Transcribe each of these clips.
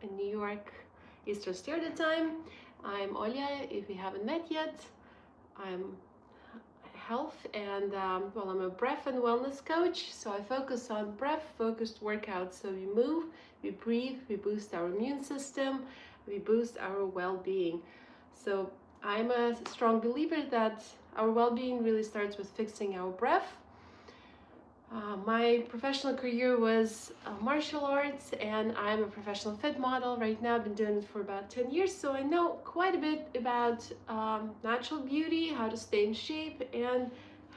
in New York, Eastern Standard Time. I'm Olya, if we haven't met yet. I'm health and I'm a breath and wellness coach. So I focus on breath focused workouts. So we move, we breathe, we boost our immune system, we boost our well-being. So I'm a strong believer that our well-being really starts with fixing our breath. My professional career was martial arts, and I'm a professional fit model. Right now, I've been doing it for about 10 years, so I know quite a bit about natural beauty, how to stay in shape, and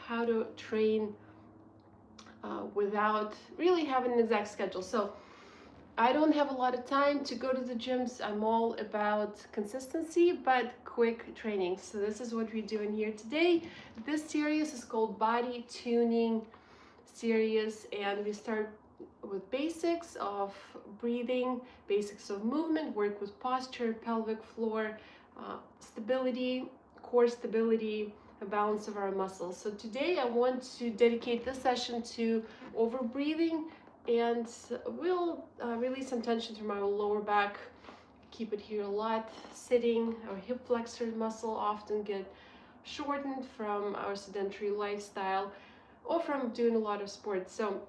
how to train without really having an exact schedule. So I don't have a lot of time to go to the gyms. I'm all about consistency, but quick training. So this is what we're doing here today. This series is called Body Tuning Series, and we start with basics of breathing, basics of movement, work with posture, pelvic floor, stability, core stability, a balance of our muscles. So today I want to dedicate this session to overbreathing, and we'll release some tension from our lower back. Keep it here a lot. Sitting, our hip flexor muscle often get shortened from our sedentary lifestyle or from doing a lot of sports. So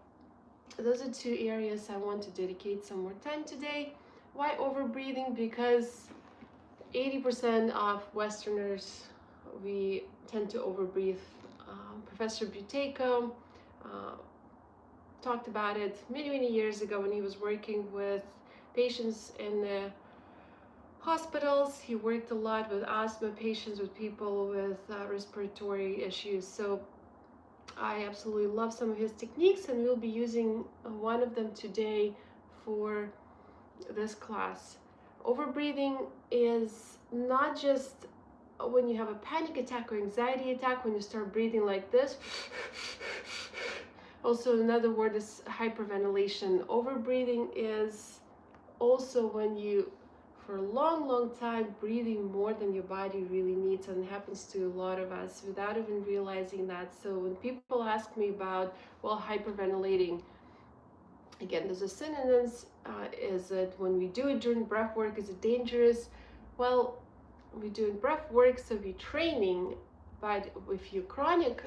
those are two areas I want to dedicate some more time today. Why overbreathing? Because 80% of Westerners, we tend to overbreathe. Professor Buteyko talked about it many years ago when he was working with patients in the hospitals. He worked a lot with asthma patients, with people with respiratory issues. So I absolutely love some of his techniques, and we'll be using one of them today for this class. Overbreathing is not just when you have a panic attack or anxiety attack, when you start breathing like this. Also, another word is hyperventilation. Overbreathing is also when you, for a long time, breathing more than your body really needs, and it happens to a lot of us without even realizing that. So when people ask me about, well, hyperventilating, again, there's a synonyms. Is it when we do it during breath work, is it dangerous? Well, we're doing breath work, so we're training, but if you're chronic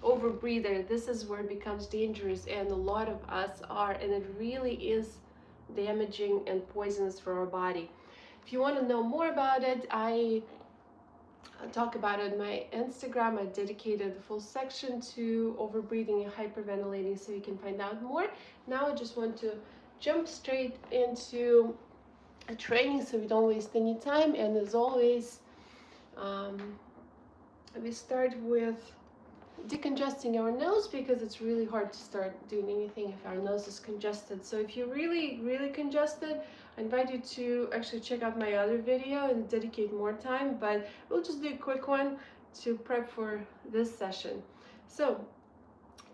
overbreather, this is where it becomes dangerous, and a lot of us are, and it really is damaging and poisonous for our body. If you want to know more about it, I talk about it on my Instagram. I dedicated a full section to overbreathing and hyperventilating, so you can find out more. Now I just want to jump straight into a training so we don't waste any time. And as always, we start with decongesting our nose, because it's really hard to start doing anything if our nose is congested. So if you're really congested, I invite you to actually check out my other video and dedicate more time, but we'll just do a quick one to prep for this session. So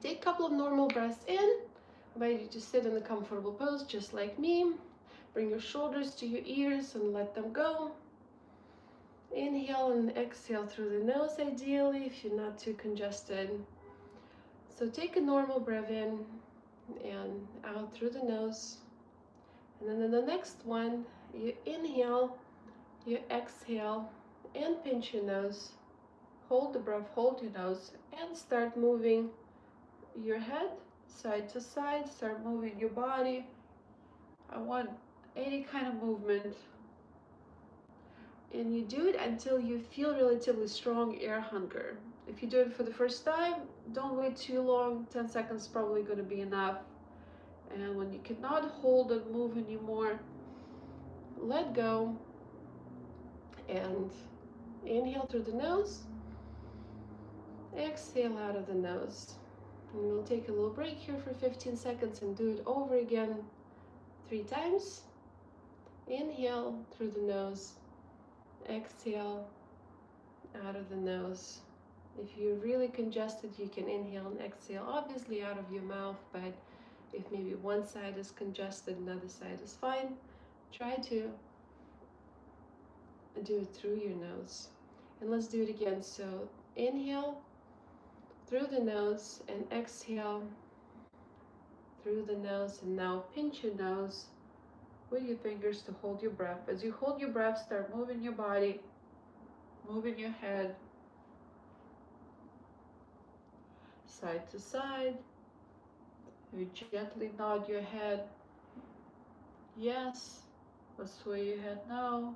take a couple of normal breaths in. I invite you to sit in a comfortable pose just like me. Bring your shoulders to your ears and let them go. Inhale and exhale through the nose, ideally, if you're not too congested. So take a normal breath in and out through the nose. And then in the next one, you inhale, you exhale, and pinch your nose. Hold the breath, hold your nose, and start moving your head side to side. Start moving your body. I want any kind of movement. And you do it until you feel relatively strong air hunger. If you do it for the first time, don't wait too long. 10 seconds is probably going to be enough. And when you cannot hold and move anymore, let go and inhale through the nose, exhale out of the nose. And we'll take a little break here for 15 seconds and do it over again 3 times. Inhale through the nose, exhale out of the nose. If you're really congested, you can inhale and exhale, obviously out of your mouth, but if maybe one side is congested, another side is fine, try to do it through your nose. And let's do it again. So inhale through the nose and exhale through the nose, and now pinch your nose with your fingers to hold your breath. As you hold your breath, start moving your body, moving your head, side to side. You gently nod your head, yes, or sway your head, no.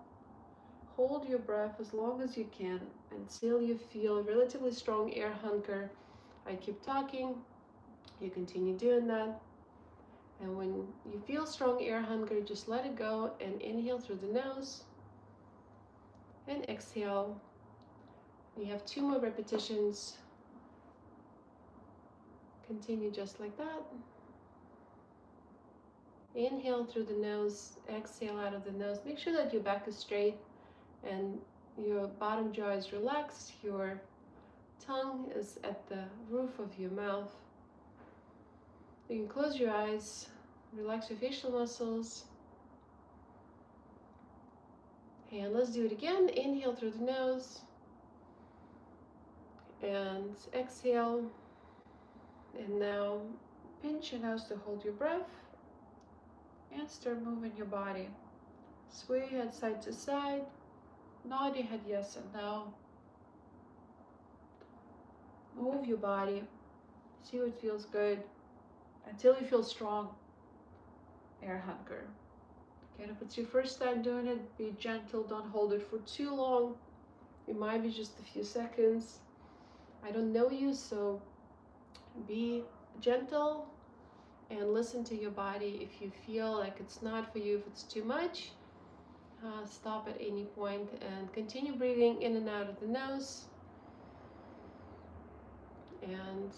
Hold your breath as long as you can until you feel a relatively strong air hunger. I keep talking, you continue doing that. And when you feel strong air hunger, just let it go and inhale through the nose and exhale. You have 2 more repetitions. Continue just like that. Inhale through the nose, exhale out of the nose. Make sure that your back is straight and your bottom jaw is relaxed. Your tongue is at the roof of your mouth. You can close your eyes, relax your facial muscles. And let's do it again. Inhale through the nose and exhale. And now pinch your nose to hold your breath and start moving your body. Sway your head side to side. Nod your head yes and no. Move your body. See what feels good until you feel strong air hunger. Again, if it's your first time doing it, be gentle. Don't hold it for too long. It might be just a few seconds. I don't know you, so be gentle and listen to your body. If you feel like it's not for you, if it's too much, stop at any point and continue breathing in and out of the nose. And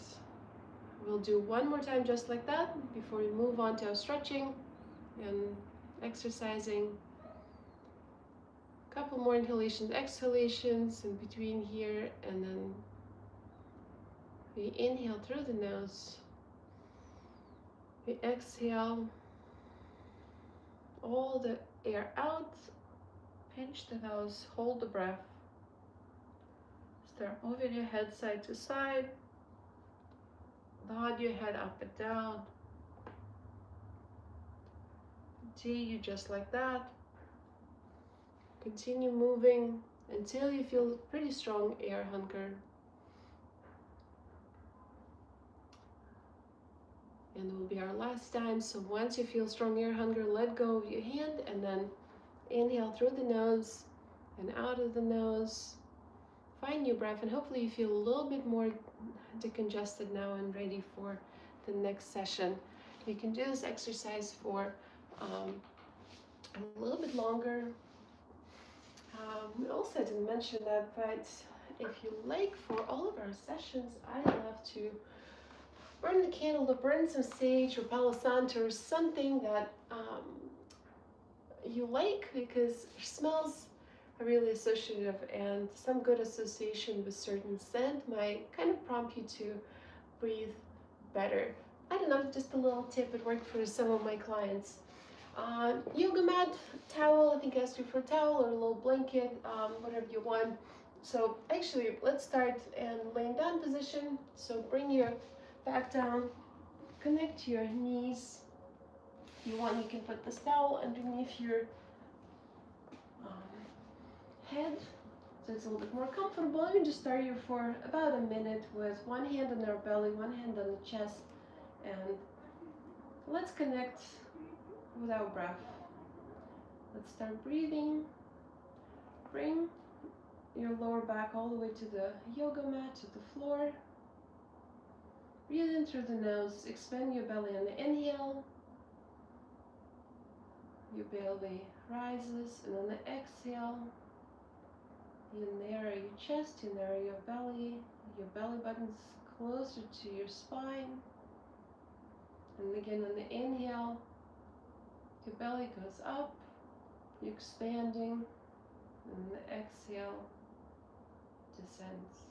we'll do one more time just like that before we move on to our stretching and exercising. A couple more inhalations, exhalations in between here, and then we inhale through the nose. We exhale all the air out. Pinch the nose, hold the breath. Start moving your head side to side. Nod your head up and down. Continue just like that. Continue moving until you feel pretty strong air hunger. And it will be our last time. So once you feel strong air hunger, let go of your hand and then inhale through the nose and out of the nose. Find your breath and hopefully you feel a little bit more decongested now and ready for the next session. You can do this exercise for a little bit longer. We also didn't mention that, but if you like, for all of our sessions, I love to burn the candle or burn some sage or Palo Santo or something that you like, because smells are really associative, and some good association with certain scent might kind of prompt you to breathe better. I don't know, just a little tip. It worked for some of my clients. Yoga mat, towel, I think I asked you for a towel or a little blanket, whatever you want. So actually, let's start in laying down position. So bring your back down, connect your knees. If you want, you can put this towel underneath your head, so it's a little bit more comfortable. You can just start here for about a minute with one hand on our belly, one hand on the chest, and let's connect with our breath. Let's start breathing. Bring your lower back all the way to the yoga mat, to the floor. Breathe in through the nose, expand your belly on the inhale. Your belly rises, and on the exhale, you narrow your chest, you narrow your belly button's closer to your spine. And again, on the inhale, your belly goes up, you're expanding, and the exhale descends.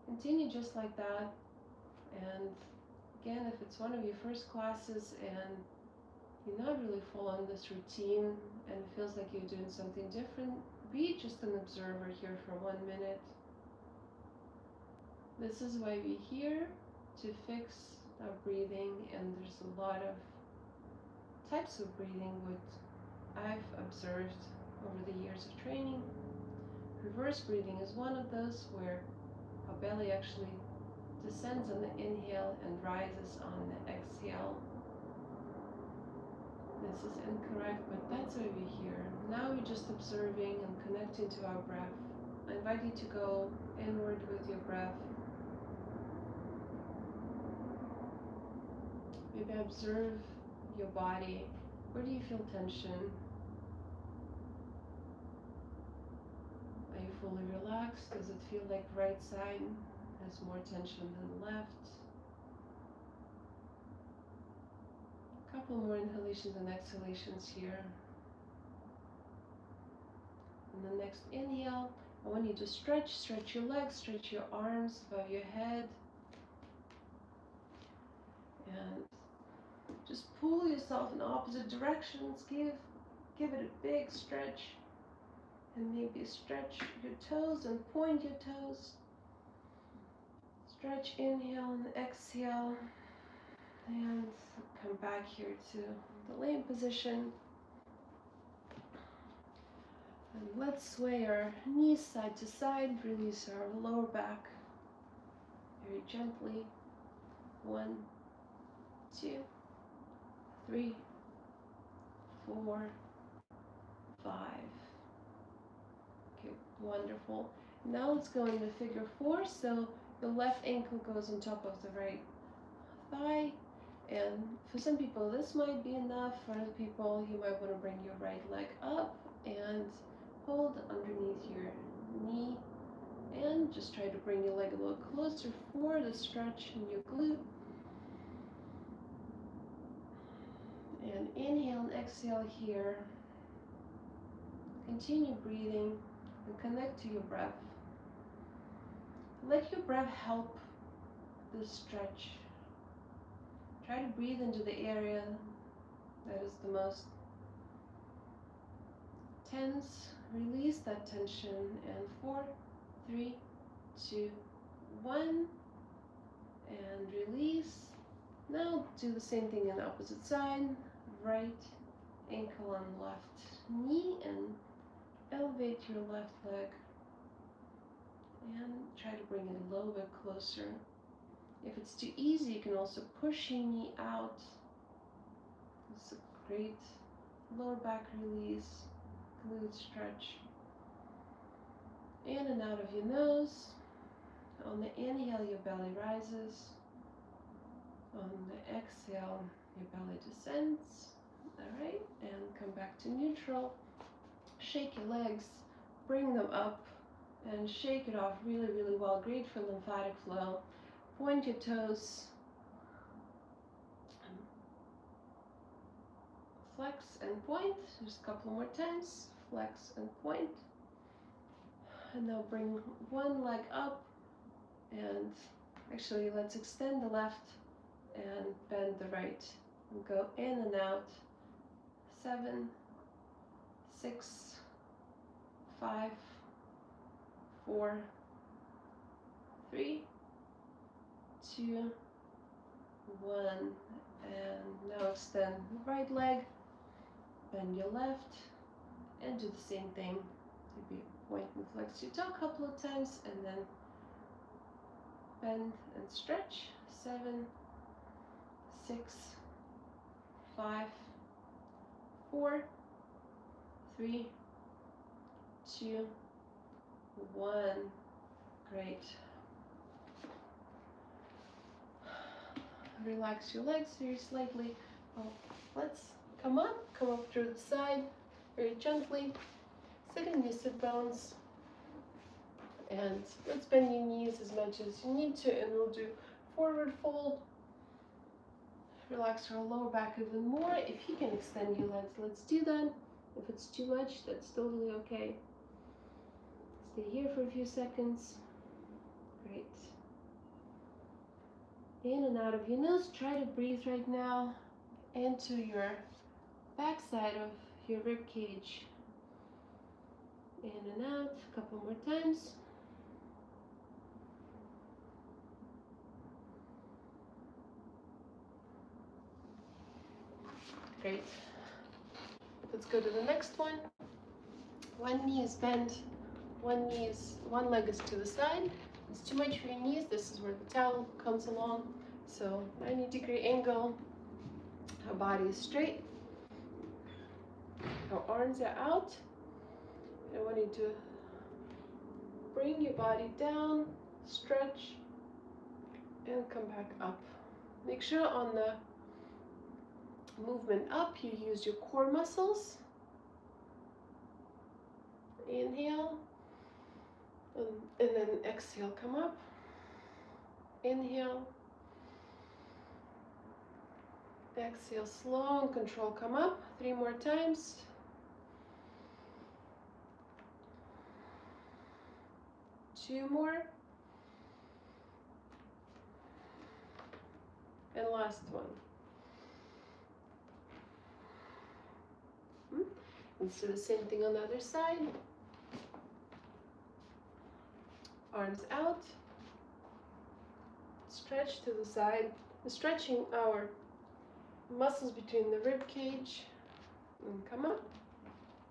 Continue just like that. And again, if it's one of your first classes and you're not really full on this routine and it feels like you're doing something different, be just an observer here for 1 minute. This is why we're here, to fix our breathing, and there's a lot of types of breathing what I've observed over the years of training. Reverse breathing is one of those where our belly actually descends on the inhale and rises on the exhale. This is incorrect, but that's over here. Now we're just observing and connecting to our breath. I invite you to go inward with your breath. Maybe observe your body. Where do you feel tension? Are you fully relaxed? Does it feel like right side has more tension than left? A couple more inhalations and exhalations here. And the next inhale, I want you to stretch your legs, stretch your arms above your head. And just pull yourself in opposite directions. Give it a big stretch. And maybe stretch your toes and point your toes. Stretch, inhale and exhale. And come back here to the lame position. And let's sway our knees side to side. Release our lower back very gently. 1, 2, 3, 4, 5. Okay, wonderful. Now let's go into figure 4. So the left ankle goes on top of the right thigh. And for some people this might be enough. For other people you might want to bring your right leg up and hold underneath your knee. And just try to bring your leg a little closer for the stretch in your glute. And inhale and exhale here. Continue breathing and connect to your breath. Let your breath help this stretch. Try to breathe into the area that is the most tense. Release that tension. And 4, 3, 2, 1. And release. Now do the same thing on the opposite side. Right ankle on left knee and elevate your left leg. And try to bring it a little bit closer. If it's too easy, you can also push your knee out. It's a great lower back release, glute stretch. In and out of your nose. On the inhale, your belly rises. On the exhale, your belly descends. All right, and come back to neutral. Shake your legs, bring them up, and shake it off really, really well. Great for lymphatic flow. Point your toes. Flex and point. Just a couple more times. Flex and point. And now bring one leg up. And actually, let's extend the left and bend the right. And go in and out. 7, 6, 5, 4, 3, 2, 1. And now extend the right leg, bend your left, and do the same thing. Maybe point and flex your toe a couple of times, and then bend and stretch. 7, 6, 5, 4, 3, 2, 1. Great. Relax your legs very slightly. Well, let's come up through the side very gently. Sit in your sit bones. And let's bend your knees as much as you need to, and we'll do forward fold. Relax our lower back even more. If you can extend your legs, let's do that. If it's too much, that's totally okay. Stay here for a few seconds. Great. In and out of your nose. Try to breathe right now into your backside of your rib cage. In and out. A couple more times. Great. Let's go to the next one. One knee is bent, one leg is to the side. It's too much for your knees. This is where the towel comes along. So 90-degree angle. Our body is straight. Our arms are out. I want you to bring your body down, stretch, and come back up. Make sure on the movement up you use your core muscles. Inhale, and then exhale, come up. Inhale, exhale, slow and control, come up. 3 more times. Two more. And last one. Let's do the same thing on the other side. Arms out. Stretch to the side. Stretching our muscles between the rib cage. And come up.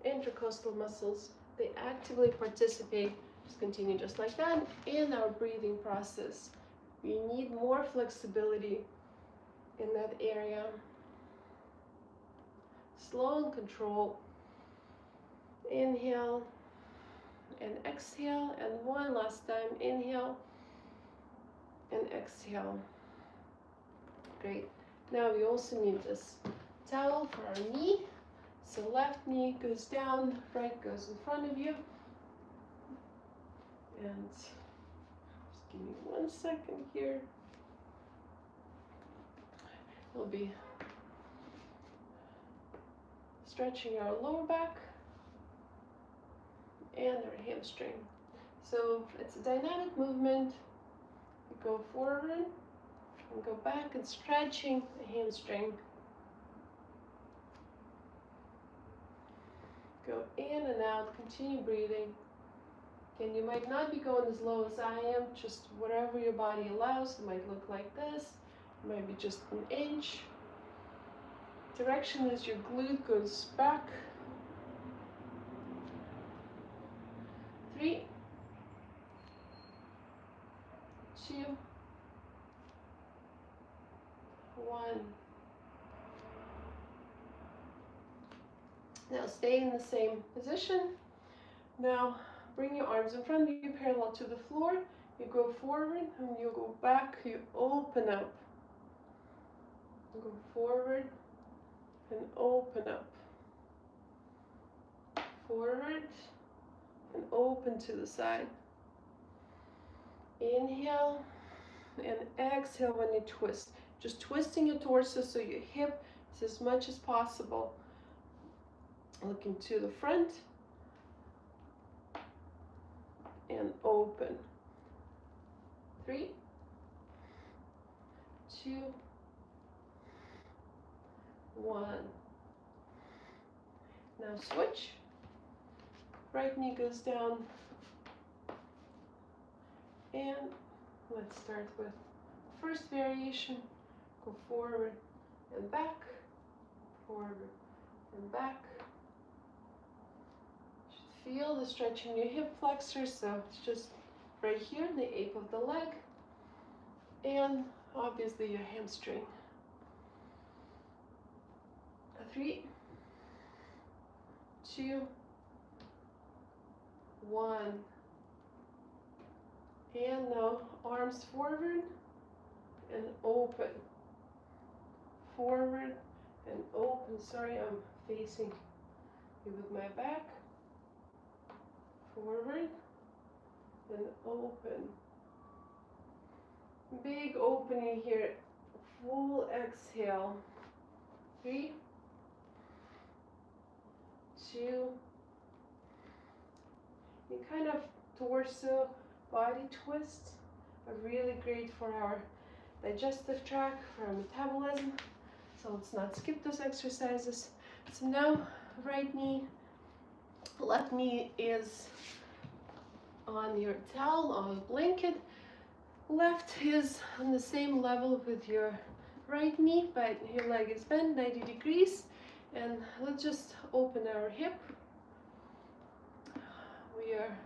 Intercostal muscles, they actively participate. Just continue just like that in our breathing process. We need more flexibility in that area. Slow and control. Inhale and exhale, and one last time. Inhale and exhale. Great. Now we also need this towel for our knee. So left knee goes down, right goes in front of you. And just give me 1 second here. We'll be stretching our lower back and our hamstring. So it's a dynamic movement. You go forward and go back and stretching the hamstring. Go in and out, continue breathing. Again, you might not be going as low as I am, just whatever your body allows. It might look like this, it might be just an inch. Direction as your glute goes back. 3, 2, 1. Now stay in the same position. Now bring your arms in front of you, parallel to the floor. You go forward and you go back, you open up. You go forward and open up. Forward and open to the side. Inhale and exhale when you twist. Just twisting your torso so your hip is as much as possible. Looking to the front and open. 3, 2, 1. Now switch. Right knee goes down. And let's start with first variation. Go forward and back, forward and back. Feel the stretch in your hip flexors, so it's just right here, the ape of the leg, and obviously your hamstring. 3, 2, 1. And now arms forward and open. Forward and open. Sorry, I'm facing you with my back. Forward and open. Big opening here. Full exhale. 3, 2. You kind of torso body twists are really great for our digestive tract, for our metabolism. So let's not skip those exercises. So now right knee, left knee is on your towel or blanket. Left is on the same level with your right knee, but your leg is bent 90 degrees. And let's just open our hip. We are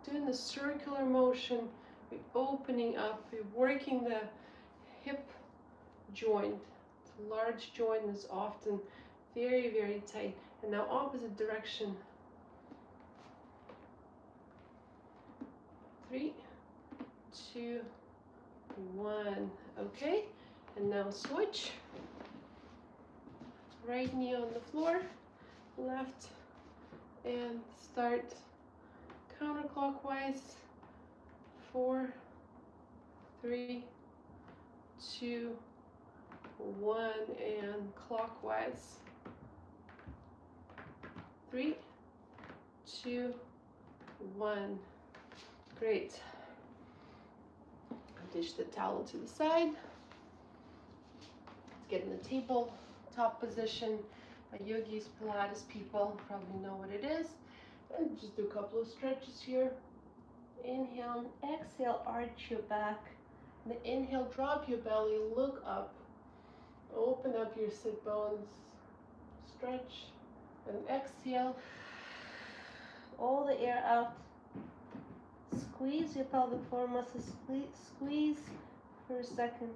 doing the circular motion. We're opening up, we're working the hip joint. It's a large joint and is often very, very tight. And now opposite direction. 3, 2, 1. Okay, and now switch. Right knee on the floor, left, and start counterclockwise. 4, 3, 2, 1, and clockwise. 3, 2, 1. Great. Dish the towel to the side. Let's get in the tabletop position. Yogis, Pilates people probably know what it is. And just do a couple of stretches here. Inhale and exhale, arch your back. And the inhale, drop your belly, look up. Open up your sit bones. Stretch. And exhale. All the air out. Squeeze your pelvic floor muscles. Squeeze for a second.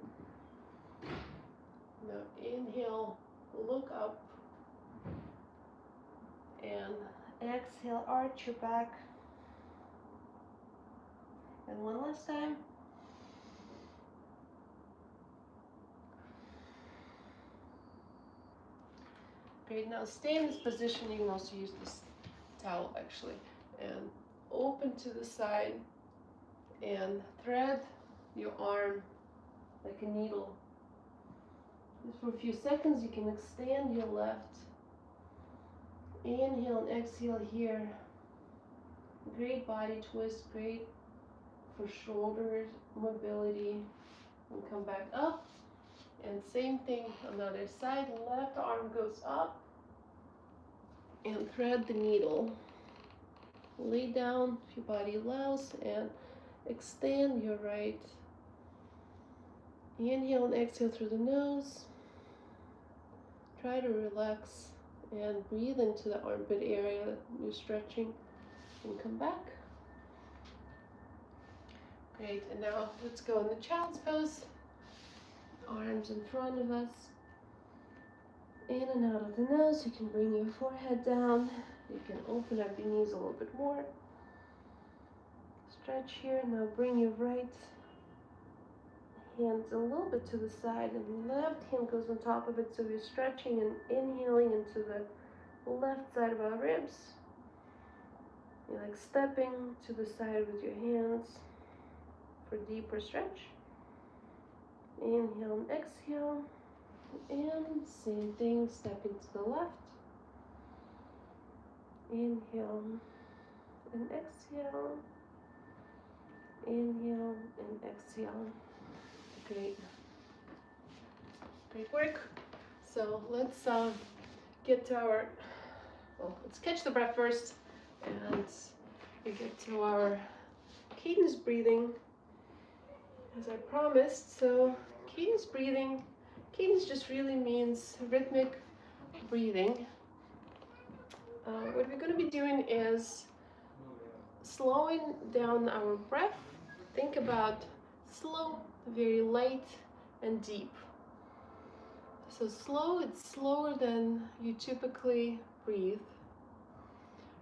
Now inhale, look up. And exhale, arch your back. And one last time. Great, now stay in this position. You can also use this towel actually. And open to the side and thread your arm like a needle. Just for a few seconds, you can extend your left. Inhale and exhale here. Great body twist, great for shoulders, mobility. And come back up. And same thing on the other side. Left arm goes up. And thread the needle. Lay down if your body allows and extend your right. Inhale and exhale through the nose. Try to relax and breathe into the armpit area that you're stretching and come back. Great, and now let's go in the child's pose. Arms in front of us. In and out of the nose. You can bring your forehead down. You can open up your knees a little bit more. Stretch here. Now bring your right hand a little bit to the side and left hand goes on top of it. So we're stretching and inhaling into the left side of our ribs. You're like stepping to the side with your hands for deeper stretch. Inhale and exhale. And same thing, stepping to the left. Inhale and exhale. Inhale and exhale. Great. Great work. So let's get to our, let's catch the breath first. And we get to our cadence breathing as I promised. So cadence breathing. Cadence just really means rhythmic breathing. What we're going to be doing is slowing down our breath. Think about slow, very light, and deep. So slow, it's slower than you typically breathe.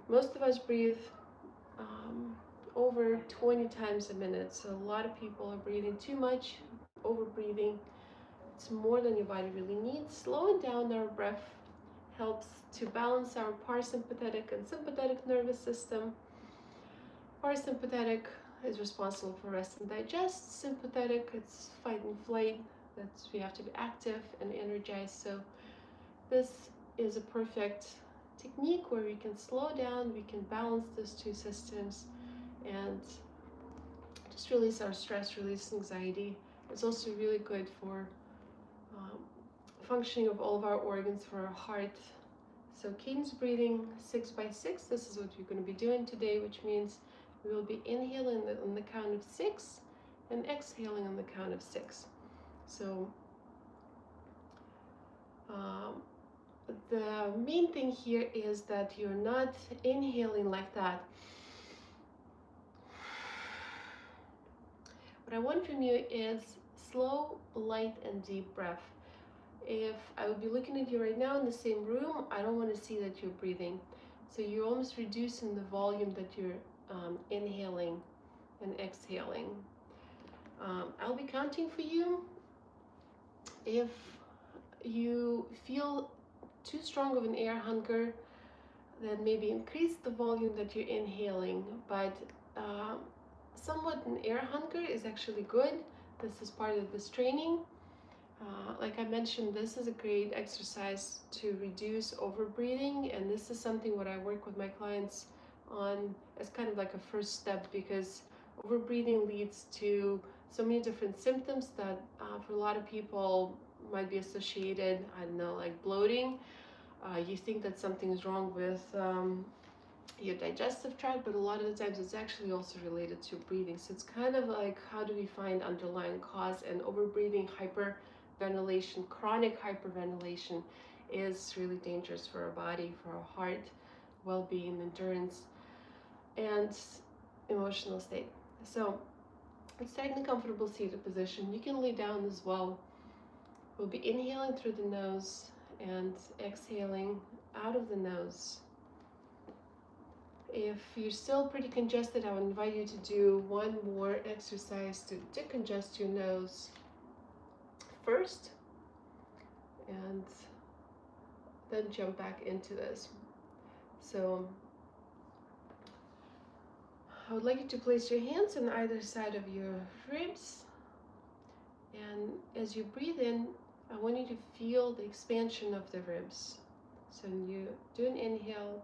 Most of us breathe over 20 times a minute. So a lot of people are breathing too much, over breathing. It's more than your body really needs. Slowing down our breath helps to balance our parasympathetic and sympathetic nervous system. Parasympathetic is responsible for rest and digest. Sympathetic, it's fight and flight. That's we have to be active and energized. So this is a perfect technique where we can slow down, we can balance those two systems and just release our stress, release anxiety. It's also really good for functioning of all of our organs, for our heart. So cadence breathing 6 by 6, this is what we're going to be doing today, which means we will be inhaling on the count of 6 and exhaling on the count of 6. So Um, the main thing here is that you're not inhaling like that. What I want from you is slow, light, and deep breath. If I would be looking at you right now in the same room, I don't want to see that you're breathing. So you're almost reducing the volume that you're inhaling and exhaling. I'll be counting for you. If you feel too strong of an air hunger, then maybe increase the volume that you're inhaling. But somewhat an air hunger is actually good. This is part of this training. Like I mentioned, this is a great exercise to reduce overbreathing, and this is something what I work with my clients on as kind of like a first step, because overbreathing leads to so many different symptoms that for a lot of people might be associated, I don't know, like bloating. You think that something is wrong with your digestive tract, but a lot of the times it's actually also related to breathing. So it's kind of like, how do we find underlying cause? And overbreathing, hyperventilation, chronic hyperventilation is really dangerous for our body, for our heart, well-being, endurance, and emotional state. So let's take in a comfortable seated position. You can lay down as well. We'll be inhaling through the nose and exhaling out of the nose. If you're still pretty congested, I would invite you to do one more exercise to decongest your nose first, and then jump back into this. So I would like you to place your hands on either side of your ribs, and as you breathe in, I want you to feel the expansion of the ribs. So when you do an inhale,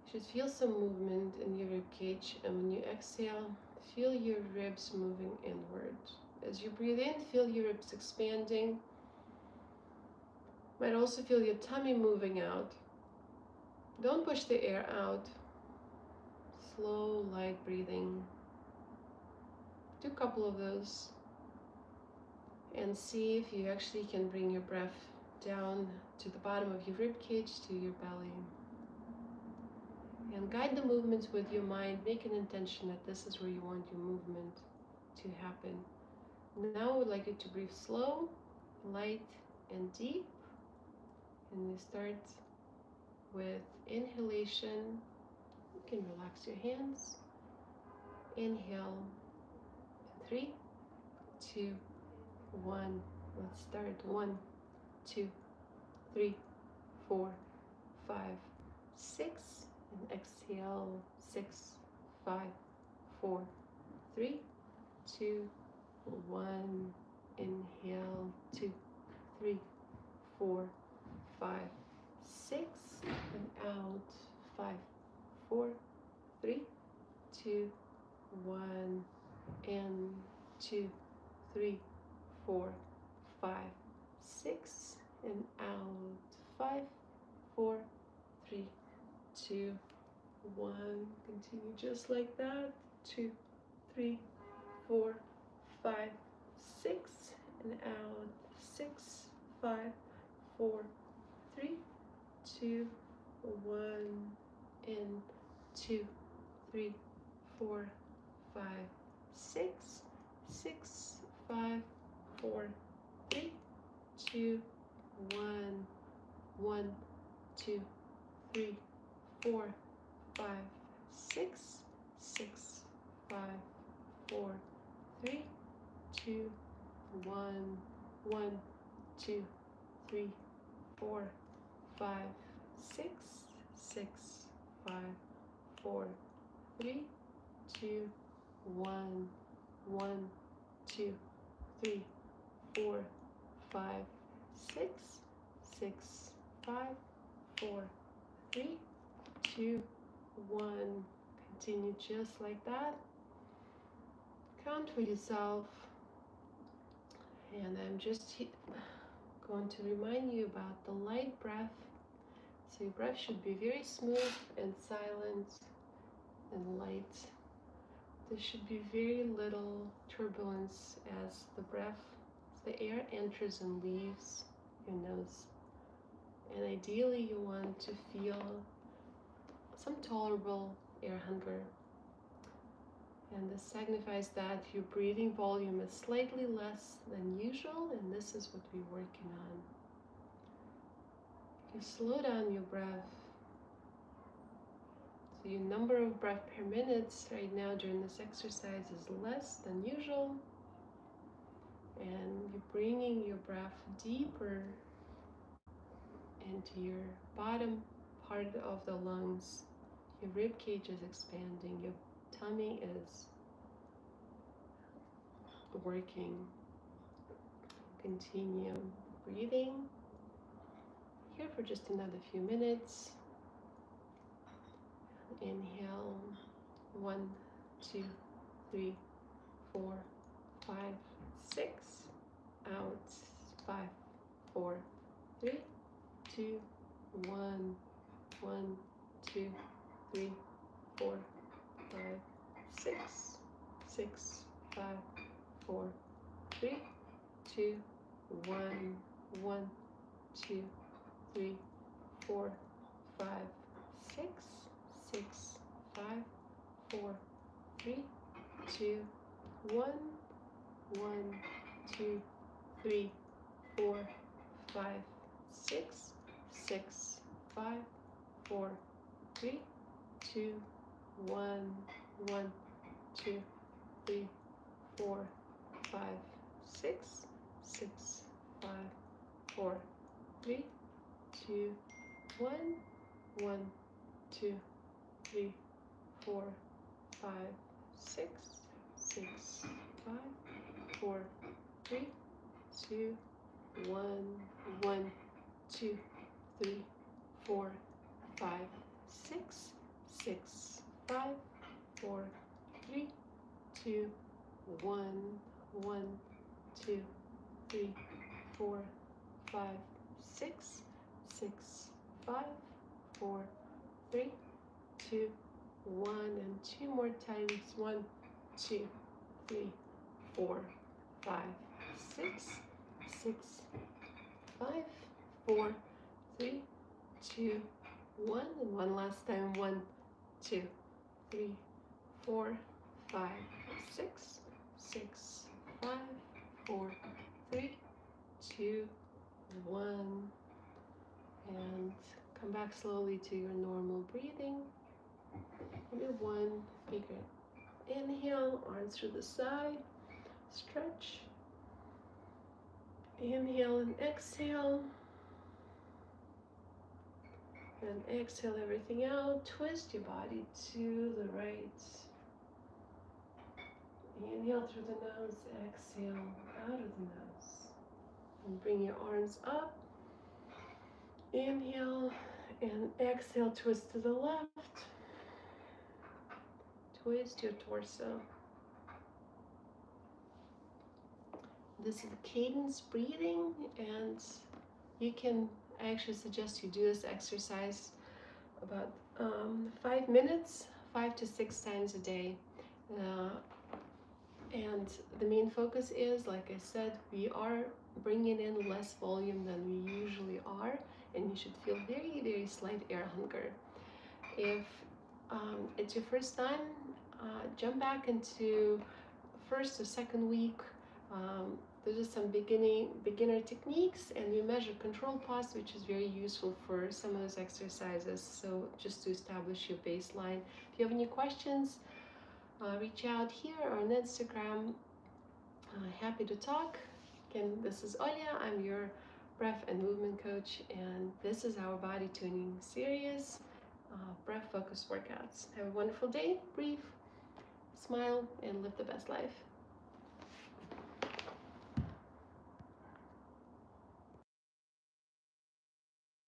you should feel some movement in your rib cage, and when you exhale, feel your ribs moving inward. As you breathe in, feel your ribs expanding. Might also feel your tummy moving out. Don't push the air out. Slow, light breathing. Do a couple of those and see if you actually can bring your breath down to the bottom of your rib cage, to your belly. And guide the movements with your mind. Make an intention that this is where you want your movement to happen. Now I would like you to breathe slow, light, and deep. And we start with inhalation. You can relax your hands. Inhale. 3, 2, 1. Let's start. 1, 2, 3, 4, 5, 6. And exhale. 6, 5, 4, 3, 2, 1. Inhale. 2, 3, 4, 5, 6. And out. 5, 4, 3, 2, 1. In. 2, 3, 4, 5, 6. And out. 5, 4, 3, 2, 1. Continue just like that. 2, 3, 4, 5, 6. And out. 6, 5, 4, 3, 2, 1. In. 2, 3, 4, 5, 6. 6, 5, 4, 3, 2, 1. 1, 2, 3, 4, 5, 6. 6, 5, 4, 3, 2, 1. 1, 2, 3, 4, 5, 6. 6, 5, 4, 3, 2, 1. 1, 2, 3, 4, 5, 6. 6, 5, 4, 3, 2, 1. Continue just like that. Count for yourself. And I'm just going to remind you about the light breath. So your breath should be very smooth and silent and light. There should be very little turbulence as the air enters and leaves. your nose. And ideally you want to feel some tolerable air hunger. And this signifies that your breathing volume is slightly less than usual, and this is what we're working on. You slow down your breath. So your number of breaths per minute right now during this exercise is less than usual. And you're bringing your breath deeper into your bottom part of the lungs. Your rib cage is expanding. Your tummy is working. Continue breathing here for just another few minutes. Inhale, 1, 2, 3, 4, 5, 6. Out, 5, 4, 3, 2, 1, 1, 2, 3, 4, 5, 6, 6, 5, 4, 3, 2, 1, 1, 2, 3, 4, 5, 6, 6, 5, 4, 3, 2, 1, 1, 2, 3, 4, 5, 6, 6, 5, 4, 3, 2, 1, 1, 2, 3, 4, 5, 6, 6, 5, 4, 3, 2, 1, 1, 2, 3, 4, 5, 6, 6, 5, 4, 3, 2, 1, 1, 2, 3, 4, 5, 6, 6, 5, 4, 3, 2, 1, 1, 2, 3, 4, 5, 6, 6, 5, 4, 3, 2, 1, and 2 more times. 1, 2, 3, 4, 5, 6, 6, 5, 4, 3, 2, 1, and one last time. 1, 2, 3, 4, 5, 6, 6, 5, 4, 3, 2, 1, and come back slowly to your normal breathing. Maybe one bigger inhale, arms through the side, stretch. Inhale and exhale. And exhale everything out. Twist your body to the right. Inhale through the nose, exhale out of the nose. And bring your arms up. Inhale and exhale, twist to the left. Twist your torso. This is cadence breathing, and you can, I actually suggest you do this exercise about 5 minutes, 5 to 6 times a day. And the main focus is, like I said, we are bringing in less volume than we usually are, and you should feel very, very slight air hunger. If it's your first time, jump back into first or second week. Those are some beginner techniques, and we measure control pulse, which is very useful for some of those exercises. So just to establish your baseline. If you have any questions, reach out here or on Instagram. Happy to talk. Again, this is Olya. I'm your breath and movement coach, and this is our body tuning series, breath focused workouts. Have a wonderful day. Breathe, smile, and live the best life.